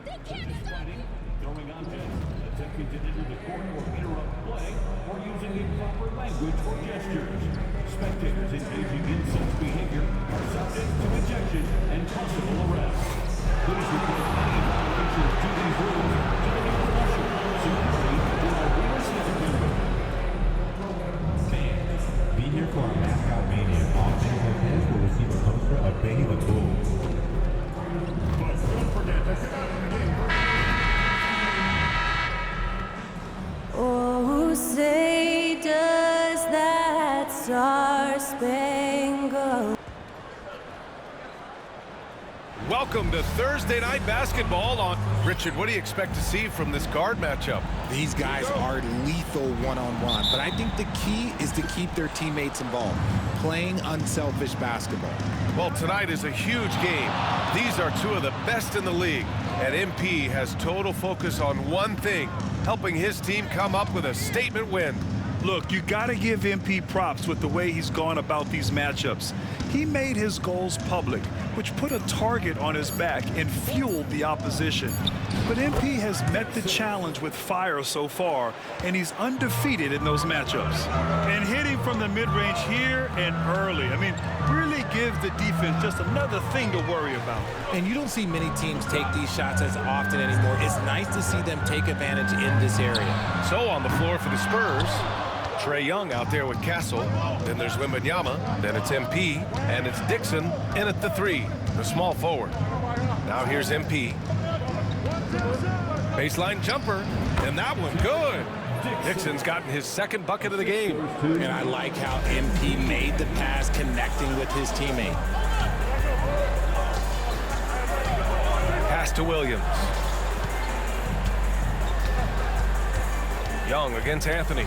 Fighting, throwing objects, attempting to enter the court or interrupt play, or using improper language or gestures. Spectators engaging in such behavior are subject to ejection and possible arrest. Please report any violations to these rules to the local usher, security, or arena citizen. Be here for our mascot mania. All fans of his will receive a poster of Benny the Bull. But don't forget to get out of the game. Oh, say does that star-spangled Welcome to Thursday Night Basketball on Richard. What do you expect to see from this guard matchup? These guys are lethal one-on-one, but I think the key is to keep their teammates involved, playing unselfish basketball. Well, tonight is a huge game. These are two of the best in the league, and MP has total focus on one thing, helping his team come up with a statement win. Look, you got to give MP props with the way he's gone about these matchups. He made his goals public, which put a target on his back and fueled the opposition. But MP has met the challenge with fire so far, and he's undefeated in those matchups. And hitting from the mid-range here and early, I mean, really gives the defense just another thing to worry about. And you don't see many teams take these shots as often anymore. It's nice to see them take advantage in this area. So on the floor for the Spurs, Trae Young out there with Castle. Then there's Wembanyama. Then it's MP. And it's Dixon in at the three, the small forward. Now here's MP. Baseline jumper. And that one good. Dixon's gotten his second bucket of the game. And I like how MP made the pass connecting with his teammate. Pass to Williams. Young against Anthony.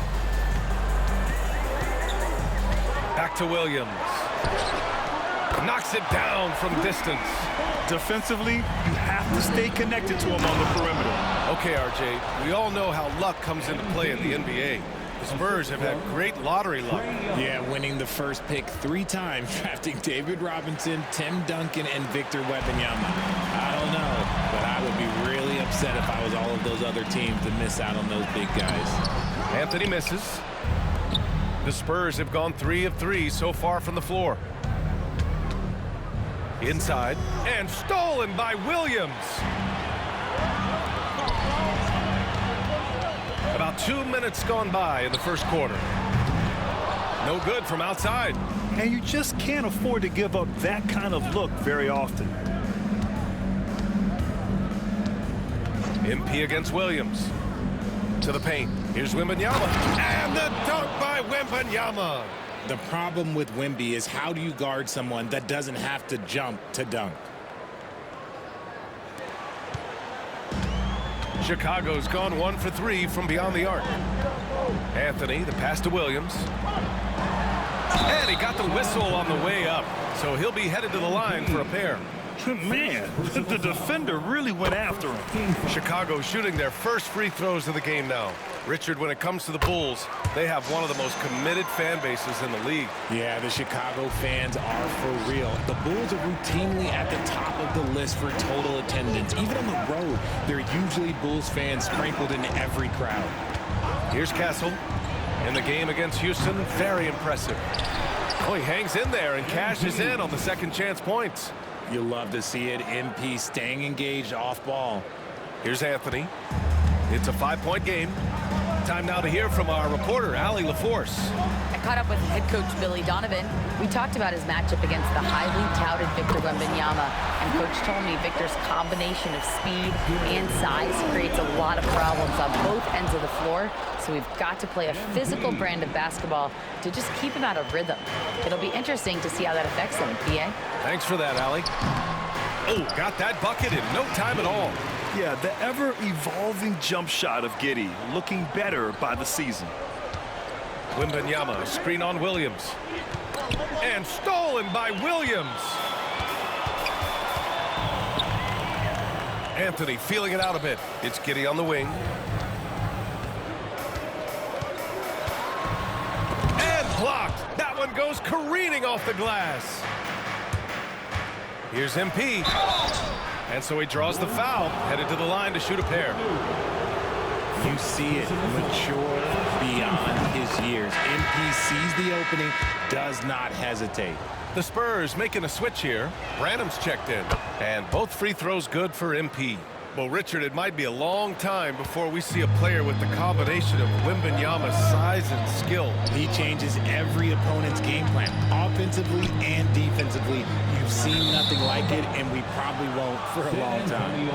Back to Williams. Knocks it down from distance. Defensively, you have to stay connected to him on the perimeter. Okay, RJ, we all know how luck comes into play in the NBA. The Spurs have had great lottery luck. Yeah, winning the first pick 3 times, drafting David Robinson, Tim Duncan, and Victor Wembanyama. I don't know, but I would be really upset if I was all of those other teams to miss out on those big guys. Anthony misses. The Spurs have gone 3 of 3 so far from the floor. Inside, and stolen by Williams. About 2 minutes gone by in the first quarter. No good from outside. And you just can't afford to give up that kind of look very often. MP against Williams. To the paint. Here's Wembanyama. And the dunk by Wembanyama. The problem with Wemby is how do you guard someone that doesn't have to jump to dunk? Chicago's gone 1 for 3 from beyond the arc. Anthony, the pass to Williams. And he got the whistle on the way up. So he'll be headed to the line for a pair. Man, the defender really went after him. Chicago shooting their first free throws of the game now. Richard, when it comes to the Bulls, they have one of the most committed fan bases in the league. Yeah, the Chicago fans are for real. The Bulls are routinely at the top of the list for total attendance. Even on the road, there are usually Bulls fans sprinkled in every crowd. Here's Castle. In the game against Houston, very impressive. Oh, he hangs in there and cashes in on the second chance points. You love to see it. MP staying engaged off ball. Here's Anthony. It's a 5-point game. Time now to hear from our reporter, Allie LaForce. I caught up with head coach Billy Donovan. We talked about his matchup against the highly touted Victor Wembanyama, and coach told me Victor's combination of speed and size creates a lot of problems on both ends of the floor, so we've got to play a physical brand of basketball to just keep him out of rhythm. It'll be interesting to see how that affects him, PA. Thanks for that, Allie. Oh, got that bucket in no time at all. Yeah, the ever-evolving jump shot of Giddey looking better by the season. Wembanyama, screen on Williams. And stolen by Williams. Anthony feeling it out a bit. It's Giddey on the wing. And blocked. That one goes careening off the glass. Here's MP. And so he draws the foul, headed to the line to shoot a pair. You see it mature beyond his years. MP sees the opening, does not hesitate. The Spurs making a switch here. Branham's checked in, and both free throws good for MP. Well, Richard, it might be a long time before we see a player with the combination of Wembanyama's size and skill. He changes every opponent's game plan, offensively and defensively. You've seen nothing like it, and we probably won't for a long time.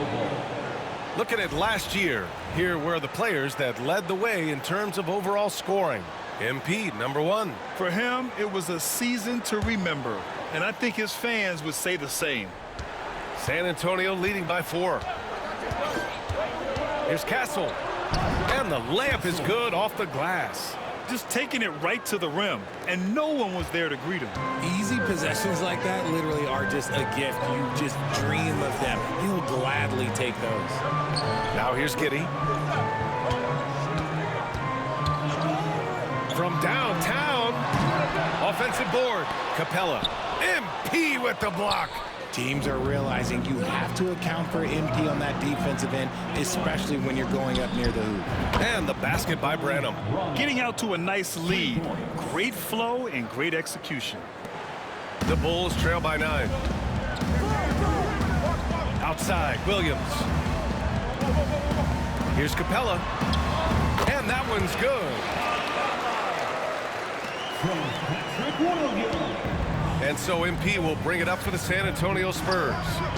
Looking at last year, here were the players that led the way in terms of overall scoring. MP, number 1. For him, it was a season to remember, and I think his fans would say the same. San Antonio leading by 4. Here's Castle, and the layup is good off the glass. Just taking it right to the rim, and no one was there to greet him. Easy possessions like that literally are just a gift. You just dream of them. He'll gladly take those. Now here's Giddey. From downtown, offensive board. Capella, MP with the block. Teams are realizing you have to account for MP on that defensive end, especially when you're going up near the hoop. And the basket by Branham. Getting out to a nice lead. Great flow and great execution. The Bulls trail by 9. Outside, Williams. Here's Capella. And that one's good. And so MP will bring it up for the San Antonio Spurs.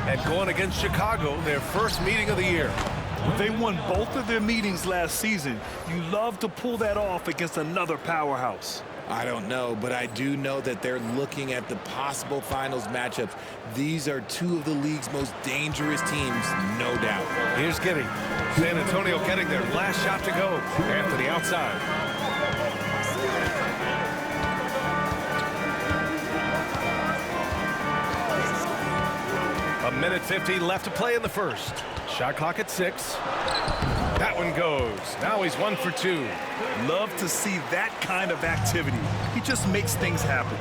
And going against Chicago, their first meeting of the year. They won both of their meetings last season. You love to pull that off against another powerhouse. I don't know, but I do know that they're looking at the possible finals matchups. These are two of the league's most dangerous teams, no doubt. Here's Giddey. San Antonio getting their last shot to go. Anthony outside. A minute 50 left to play in the first. Shot clock at 6. That one goes. Now he's 1 for 2. Love to see that kind of activity. He just makes things happen.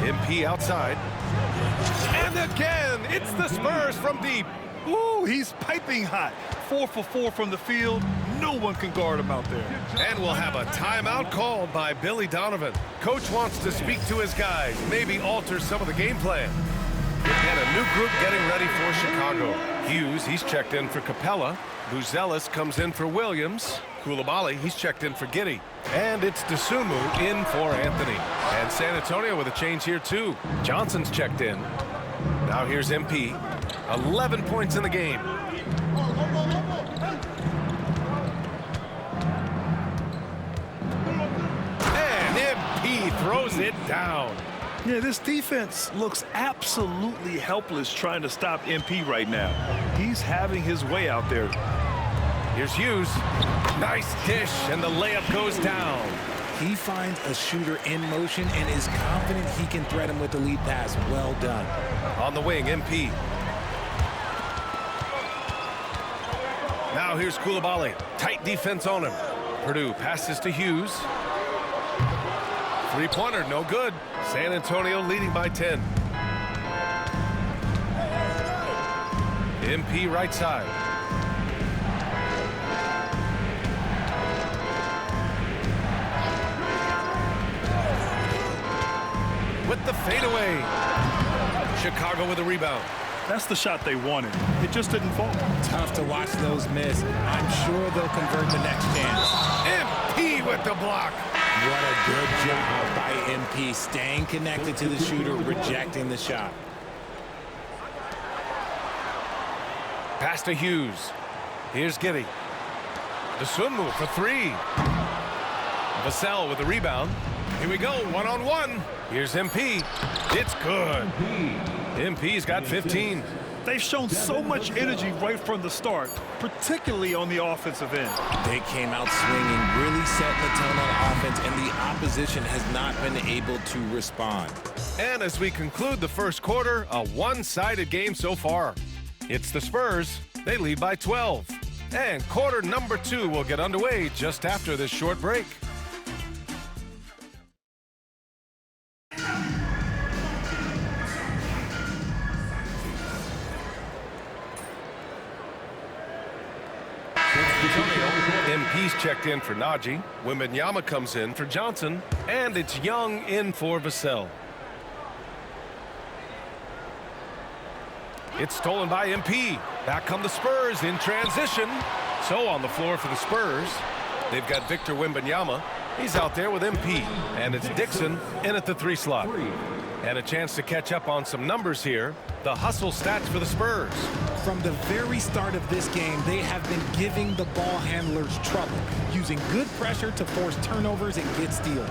MP outside. And again, it's the Spurs from deep. Ooh, he's piping hot. 4 for 4 from the field. No one can guard him out there. And we'll have a timeout called by Billy Donovan. Coach wants to speak to his guys, maybe alter some of the game plan. And a new group getting ready for Chicago. Hughes, he's checked in for Capella. Buzelis comes in for Williams. Koulibaly, he's checked in for Giddey. And it's Dosunmu in for Anthony. And San Antonio with a change here too. Johnson's checked in. Now here's MP. 11 points in the game. And MP throws it down. Yeah, this defense looks absolutely helpless trying to stop MP right now. He's having his way out there. Here's Hughes. Nice dish, and the layup goes down. He finds a shooter in motion and is confident he can thread him with the lead pass. Well done. On the wing, MP. Now here's Koulibaly. Tight defense on him. Purdue passes to Hughes. Three-pointer, no good. San Antonio leading by 10. MP right side. With the fadeaway. Chicago with a rebound. That's the shot they wanted. It just didn't fall. Tough to watch those miss. I'm sure they'll convert the next chance. MP with the block. What a good job by MP, staying connected to the shooter, rejecting the shot. Pass to Hughes. Here's Giddey. Dosunmu for 3. Vassell with the rebound. Here we go, one-on-one. Here's MP. It's good. MP's got 15. They've shown so much energy right from the start, particularly on the offensive end. They came out swinging, really setting the tone on offense, and the opposition has not been able to respond. And as we conclude the first quarter, a one-sided game so far. It's the Spurs. They lead by 12. And quarter number 2 will get underway just after this short break. MP's checked in for Najee. Wembanyama comes in for Johnson. And it's Young in for Vassell. It's stolen by MP. Back come the Spurs in transition. So on the floor for the Spurs, they've got Victor Wembanyama. He's out there with MP. And it's Dixon in at the 3 slot. And a chance to catch up on some numbers here. The hustle stats for the Spurs. From the very start of this game, they have been giving the ball handlers trouble, using good pressure to force turnovers and get steals.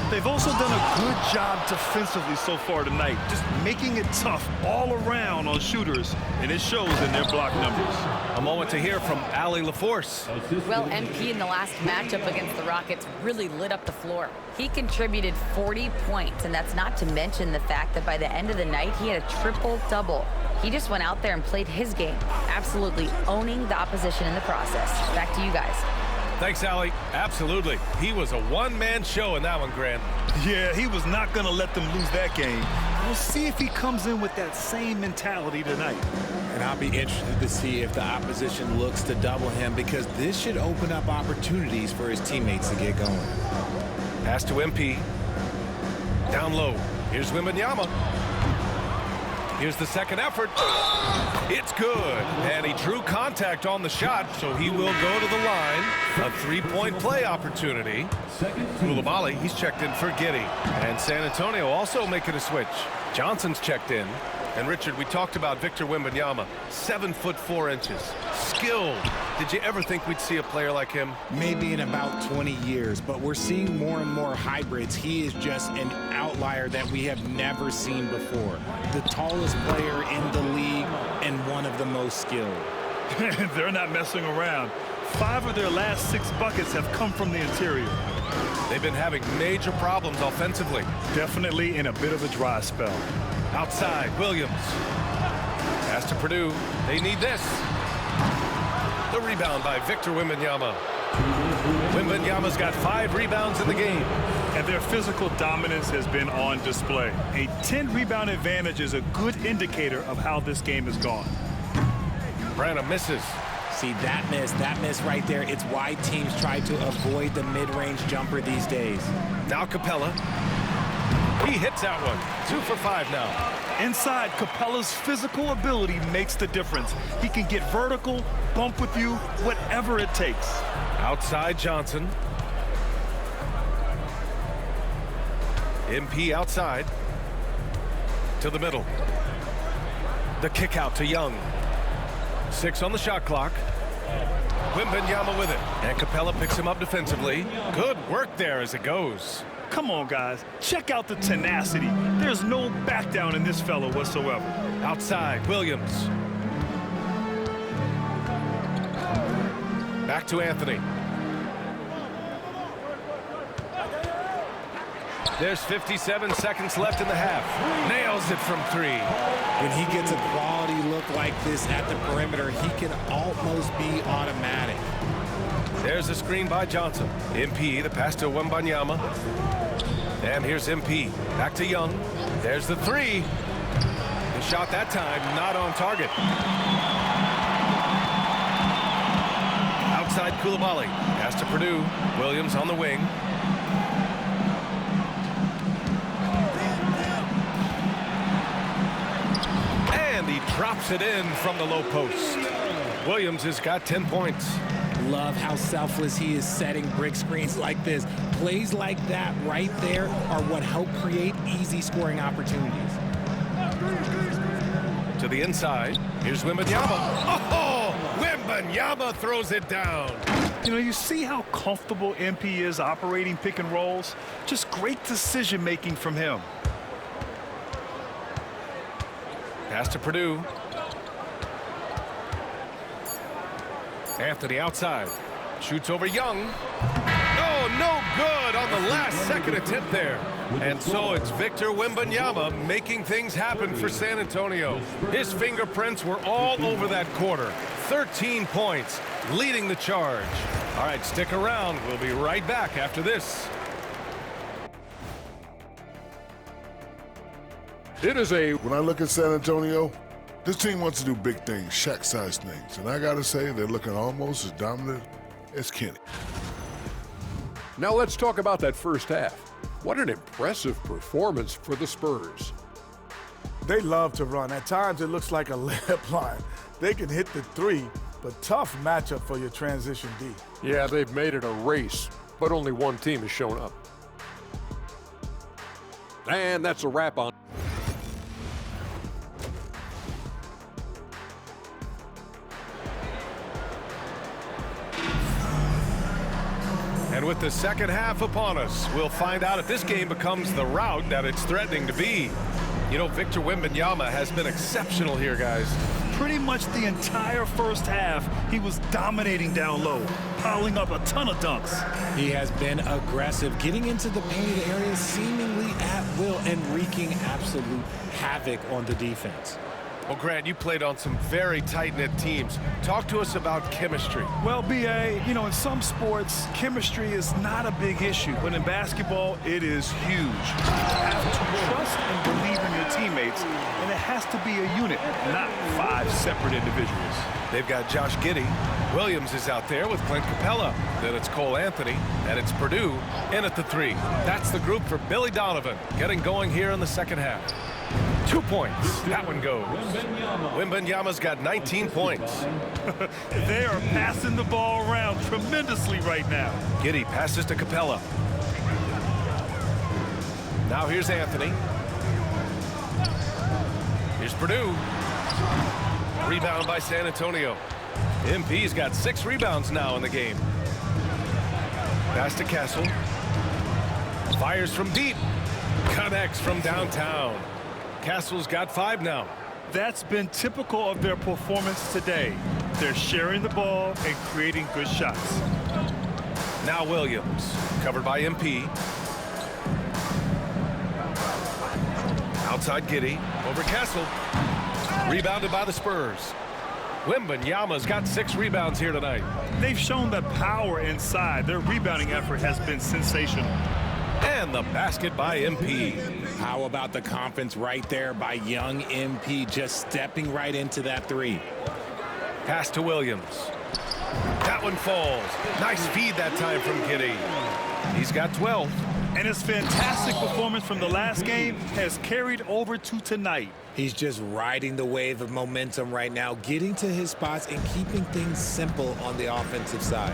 They've also done a good job defensively so far tonight, just making it tough all around on shooters, and it shows in their block numbers. A moment to hear from Allie LaForce. Well, MP in the last matchup against the Rockets really lit up the floor. He contributed 40 points, and that's not to mention the fact that by the end of the night, he had a triple-double. He just went out there and played his game, absolutely owning the opposition in the process. Back to you guys. Thanks, Allie. Absolutely. He was a one-man show in that one, Grant. Yeah, he was not going to let them lose that game. We'll see if he comes in with that same mentality tonight. And I'll be interested to see if the opposition looks to double him, because this should open up opportunities for his teammates to get going. Pass to MP. Down low. Here's Wembanyama. Here's the second effort. It's good. And he drew contact on the shot, so he will go to the line. A 3-point play opportunity. Koulibaly, he's checked in for Giddey. And San Antonio also making a switch. Johnson's checked in. And Richard, we talked about Victor Wembanyama, 7'4". Skilled. Did you ever think we'd see a player like him? Maybe in about 20 years, but we're seeing more and more hybrids. He is just an outlier that we have never seen before. The tallest player in the league and one of the most skilled. They're not messing around. 5 of their last 6 buckets have come from the interior. They've been having major problems offensively. Definitely in a bit of a dry spell. Outside, Williams. Pass to Purdue. They need this. The rebound by Victor Wembanyama. Wembanyama's got 5 rebounds in the game. And their physical dominance has been on display. A 10-rebound advantage is a good indicator of how this game has gone. Branham misses. See, that miss right there, it's why teams try to avoid the mid-range jumper these days. Now Capella. He hits that one. 2 for 5 now. Inside, Capella's physical ability makes the difference. He can get vertical, bump with you, whatever it takes. Outside Johnson. MP outside. To the middle. The kick out to Young. 6 on the shot clock. Wembanyama with it. And Capella picks him up defensively. Good work there as it goes. Come on, guys. Check out the tenacity. There's no back down in this fellow whatsoever. Outside, Williams. Back to Anthony. There's 57 seconds left in the half. Nails it from 3. When he gets a quality look like this at the perimeter, he can almost be automatic. There's a screen by Johnson. MP, the pass to Wembanyama. And here's MP. Back to Young. There's the 3. The shot that time not on target. Outside Koulibaly. Pass to Purdue. Williams on the wing. And he drops it in from the low post. Williams has got 10 points. Love how selfless he is setting brick screens like this. Plays like that right there are what help create easy scoring opportunities. To the inside. Here's Wembanyama. Oh, Wembanyama throws it down. You know, you see how comfortable MP is operating pick and rolls? Just great decision-making from him. Pass to Purdue. Anthony outside. Shoots over Young. Oh, no good on the last second attempt there. And so it's Victor Wembanyama making things happen for San Antonio. His fingerprints were all over that quarter. 13 points, leading the charge. All right, stick around. We'll be right back after this. When I look at San Antonio, this team wants to do big things, Shaq-sized things. And I got to say, they're looking almost as dominant as Kenny. Now let's talk about that first half. What an impressive performance for the Spurs. They love to run. At times, it looks like a layup line. They can hit the three, but tough matchup for your transition D. Yeah, they've made it a race, but only one team has shown up. And that's a wrap on. And with the second half upon us, we'll find out if this game becomes the rout that it's threatening to be. You know, Victor Wembanyama has been exceptional here, guys. Pretty much the entire first half, he was dominating down low, piling up a ton of dunks. He has been aggressive, getting into the painted area seemingly at will and wreaking absolute havoc on the defense. Well, Grant, you played on some very tight-knit teams. Talk to us about chemistry. Well, B.A., you know, in some sports, chemistry is not a big issue, but in basketball, it is huge. You have to trust and believe in your teammates, and it has to be a unit, not 5 separate individuals. They've got Josh Giddey. Williams is out there with Clint Capella. Then it's Cole Anthony, and it's Purdue in at the 3. That's the group for Billy Donovan, getting going here in the second half. 2 points. That one goes. Wembanyama's got 19 points. They are passing the ball around tremendously right now. Giddey passes to Capella. Now here's Anthony. Here's Purdue. Rebound by San Antonio. MP's got 6 rebounds now in the game. Pass to Castle. Fires from deep. Connects from downtown. Castle's got 5 now. That's been typical of their performance today. They're sharing the ball and creating good shots. Now Williams, covered by MP. Outside Giddey, over Castle. Rebounded by the Spurs. Wembanyama's got 6 rebounds here tonight. They've shown the power inside. Their rebounding effort has been sensational. And the basket by MP. How about the confidence right there by young MP, just stepping right into that 3. Pass to Williams. That one falls. Nice feed that time from Giddey. He's got 12. And his fantastic performance from the last game has carried over to tonight. He's just riding the wave of momentum right now, getting to his spots and keeping things simple on the offensive side.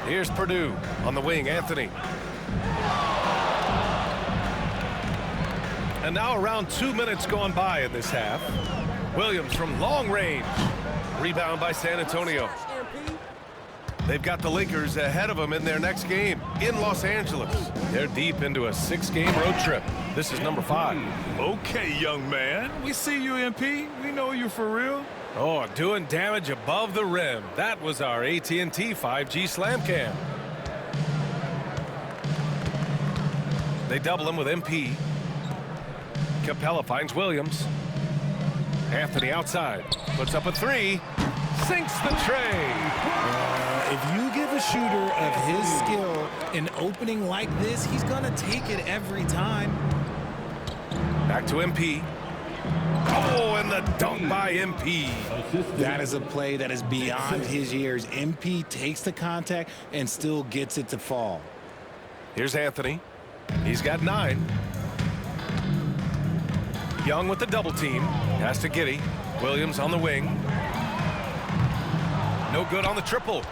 Here's Purdue on the wing, Anthony. And now around 2 minutes gone by in this half. Williams from long range. Rebound by San Antonio. They've got the Lakers ahead of them in their next game in Los Angeles. They're deep into a 6-game road trip. This is number 5. Okay, young man. We see you, MP. We know you for real. Oh, doing damage above the rim. That was our AT&T 5G Slam Cam. They double him with MP. Capella finds Williams. Anthony outside. Puts up a 3. Sinks the tray. If you give a shooter of his skill an opening like this, he's going to take it every time. Back to MP. Oh, and the dunk by MP. That is a play that is beyond his years. MP takes the contact and still gets it to fall. Here's Anthony. He's got 9. Young with the double team. Pass to Giddey. Williams on the wing. No good on the triple.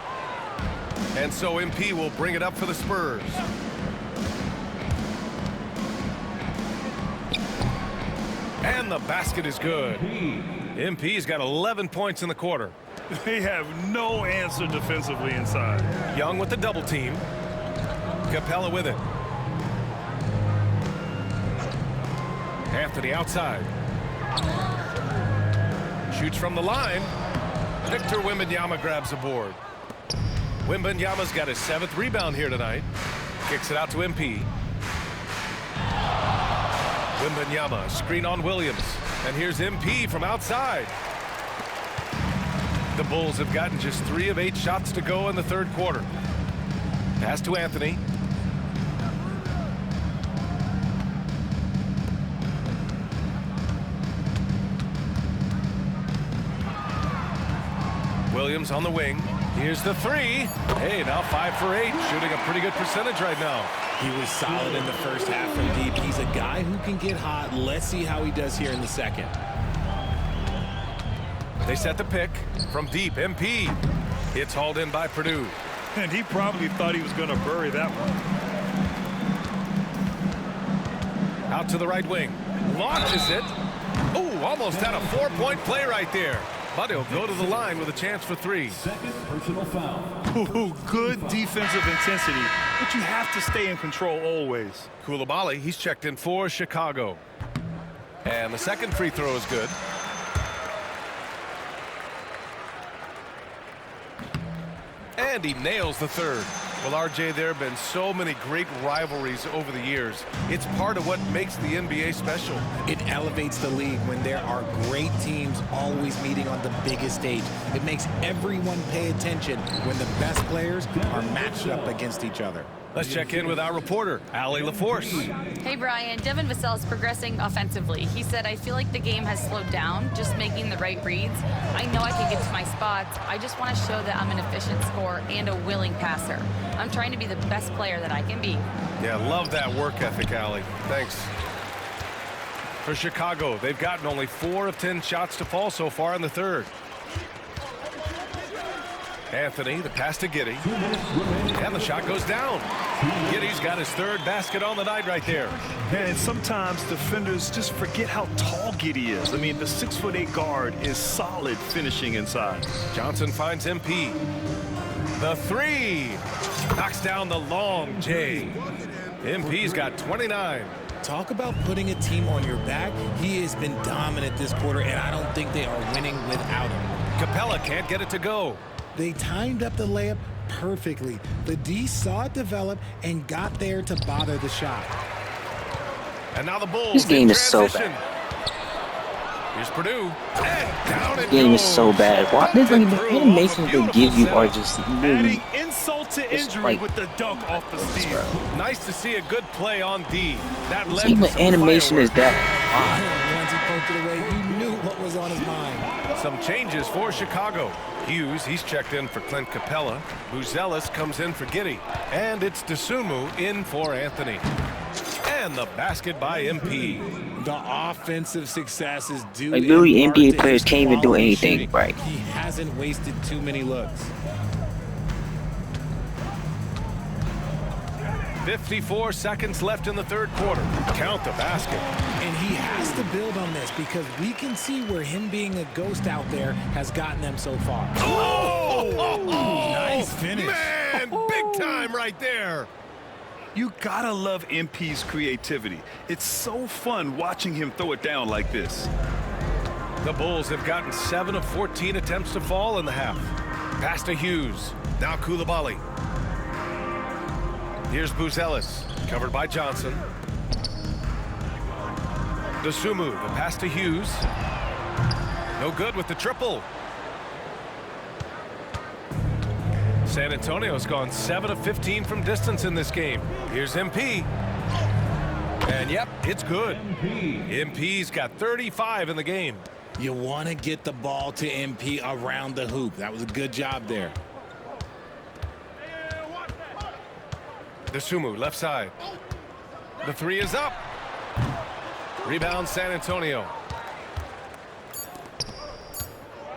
And so MP will bring it up for the Spurs. And the basket is good. MP's got 11 points in the quarter. They have no answer defensively inside. Young with the double team. Capella with it. Anthony outside. Shoots from the line. Victor Wembanyama grabs the board. Wembanyama's got his 7th rebound here tonight. Kicks it out to MP. Wembanyama, screen on Williams. And here's MP from outside. The Bulls have gotten just 3 of 8 shots to go in the 3rd quarter. Pass to Anthony. Williams on the wing. Here's the three. Hey, now 5 for 8, shooting a pretty good percentage right now. He was solid in the first half from deep. He's a guy who can get hot. Let's see how he does here in the second. They set the pick from deep. MP. It's hauled in by Purdue. And he probably thought he was going to bury that one. Out to the right wing. Launches it. Oh, almost had a 4-point play right there. But he'll go to the line with a chance for 3. Second personal foul. Ooh, good defensive intensity, but you have to stay in control always. Coulibaly, he's checked in for Chicago. And the second free throw is good. And he nails the third. Well, RJ, there have been so many great rivalries over the years. It's part of what makes the NBA special. It elevates the league when there are great teams always meeting on the biggest stage. It makes everyone pay attention when the best players are matched up against each other. Let's check in with our reporter, Allie LaForce. Hey, Brian. Devin Vassell is progressing offensively. He said, I feel like the game has slowed down, just making the right reads. I know I can get to my spots. I just want to show that I'm an efficient scorer and a willing passer. I'm trying to be the best player that I can be. Yeah, love that work ethic, Allie. Thanks. For Chicago, they've gotten only 4 of 10 shots to fall so far in the third. Anthony, the pass to Giddey. And the shot goes down. Giddey's got his 3rd basket on the night right there. And sometimes defenders just forget how tall Giddey is. I mean, the 6'8" guard is solid finishing inside. Johnson finds MP. The 3. Knocks down the long J. MP's got 29. Talk about putting a team on your back. He has been dominant this quarter, and I don't think they are winning without him. Capella can't get it to go. They timed up the layup perfectly. The D saw it develop and got there to bother the shot. And now the Bulls. This game is so bad. Here's Purdue. And down This game is so bad. Why? The animations they give you are just really adding insult to injury with the dunk off the steal. Nice to see a good play on D. That led see to what some animation is fireworks. that? Once he poked it away, you knew what was on his mind. Some changes for Chicago. Hughes, he's checked in for Clint Capella. Buzelis comes in for Giddey. And it's Dosunmu in for Anthony. And the basket by MP. The offensive success is due. Like literally, in part NBA to players his can't even do quality anything shooting. right. He hasn't wasted too many looks. 54 seconds left in the third quarter. Count the basket. And he has to build on this because we can see where him being a ghost out there has gotten them so far. Oh! Nice finish. Man, big time right there. You gotta love MP's creativity. It's so fun watching him throw it down like this. The Bulls have gotten 7 of 14 attempts to fall in the half. Pass to Hughes. Now Coulibaly. Here's Buzelis, covered by Johnson. Dosunmu, the pass to Hughes. No good with the triple. San Antonio's gone 7 of 15 from distance in this game. Here's MP. And yep, it's good. MP's got 35 in the game. You want to get the ball to MP around the hoop. That was a good job there. Dosunmu, left side. The 3 is up. Rebound San Antonio.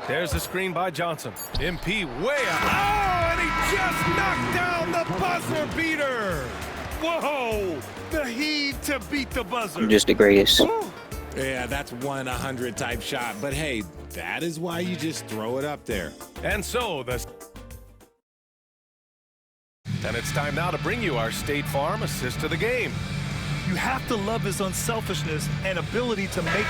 There's the screen by Johnson. MP way out. Oh, and he just knocked down the buzzer beater. Whoa! The heat to beat the buzzer. I'm just the greatest. Yeah, that's 1 in 100 type shot. But hey, that is why you just throw it up there. And so and it's time now to bring you our State Farm assist to the game. You have to love his unselfishness and ability to make.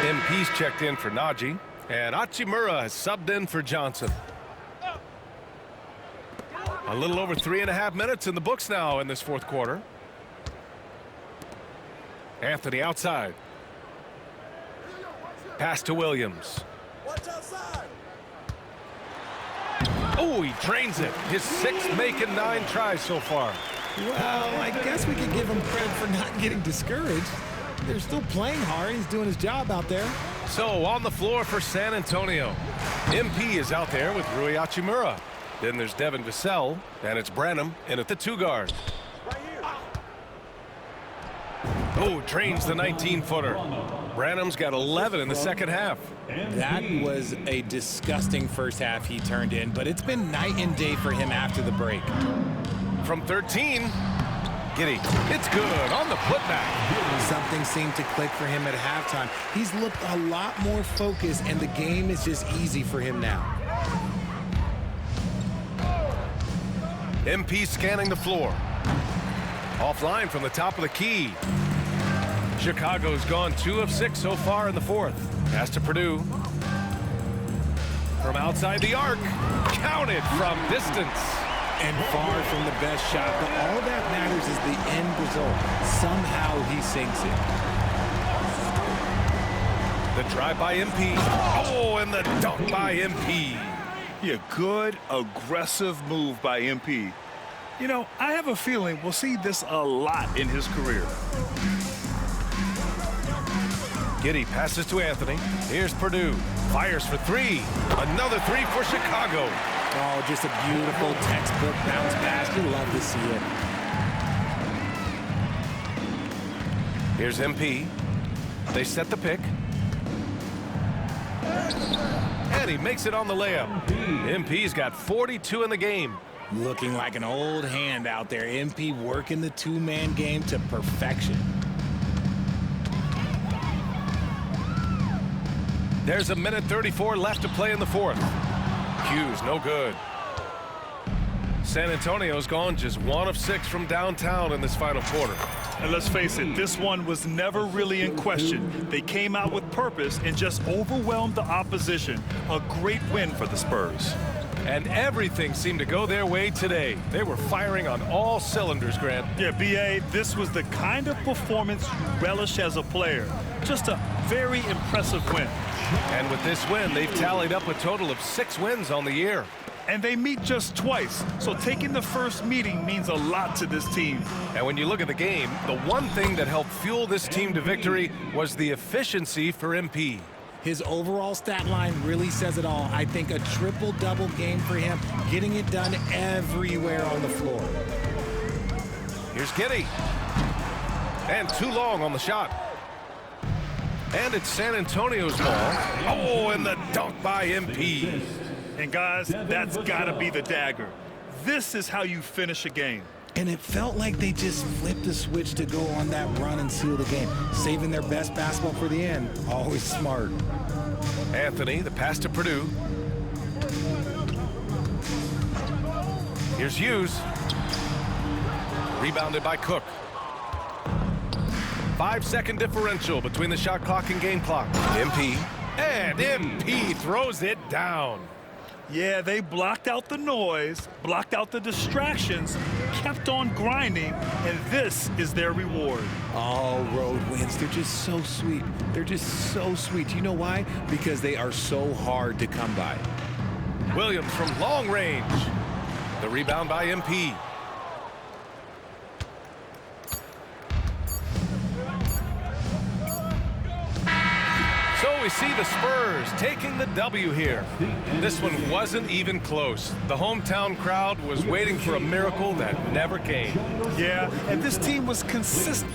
MP's checked in for Najee, and Hachimura has subbed in for Johnson. A little over 3.5 minutes in the books now in this fourth quarter. Anthony outside. Pass to Williams. Oh, he drains it. His 6th make in 9 tries so far. Well, I guess we could give him credit for not getting discouraged. they're still playing hard. He's doing his job out there. So on the floor for San Antonio, MP is out there with Rui Hachimura. Then there's Devin Vassell, and it's Branham in at the 2 guard. Oh, drains the 19-footer. Branham's got 11 in the second half. That was a disgusting first half he turned in, but it's been night and day for him after the break. From 13, Giddy, it's good on the putback. Something seemed to click for him at halftime. He's looked a lot more focused, and the game is just easy for him now. MP scanning the floor. Offline from the top of the key. Chicago's gone 2 of 6 so far in the fourth. Pass to Purdue. From outside the arc. Counted from distance. And far from the best shot, but all that matters is the end result. Somehow he sinks it. The drive by MP. Oh, and the dunk by MP. Yeah, good, aggressive move by MP. You know, I have a feeling we'll see this a lot in his career. Giddy passes to Anthony. Here's Purdue. Fires for 3. Another 3 for Chicago. Oh, just a beautiful textbook bounce pass. You love to see it. Here's MP. They set the pick. And he makes it on the layup. MP's got 42 in the game. Looking like an old hand out there. MP working the 2-man game to perfection. There's a minute 34 left to play in the fourth. Hughes, no good. San Antonio's gone just 1 of 6 from downtown in this final quarter. And let's face it, this one was never really in question. They came out with purpose and just overwhelmed the opposition. A great win for the Spurs. And everything seemed to go their way today. They were firing on all cylinders, Grant. Yeah, B.A., this was the kind of performance you relish as a player. Just a very impressive win. And with this win, they've tallied up a total of 6 wins on the year. And they meet just twice, so taking the first meeting means a lot to this team. And when you look at the game, the one thing that helped fuel this team to victory was the efficiency for MP. His overall stat line really says it all. I think a triple-double game for him, getting it done everywhere on the floor. Here's Giddy. And too long on the shot. And it's San Antonio's ball. Oh, and the dunk by MP. And guys, that's gotta be the dagger. This is how you finish a game. And it felt like they just flipped the switch to go on that run and seal the game, saving their best basketball for the end. Always smart. Anthony, the pass to Purdue. Here's Hughes. Rebounded by Cook. 5-second differential between the shot clock and game clock. MP. And MP throws it down. Yeah, they blocked out the noise, blocked out the distractions, kept on grinding, and this is their reward. All road wins. They're just so sweet. They're just so sweet. You know why? Because they are so hard to come by. Williams from long range. The rebound by MP. So we see the Spurs taking the W here. This one wasn't even close. The hometown crowd was waiting for a miracle that never came. Yeah, and this team was consistent.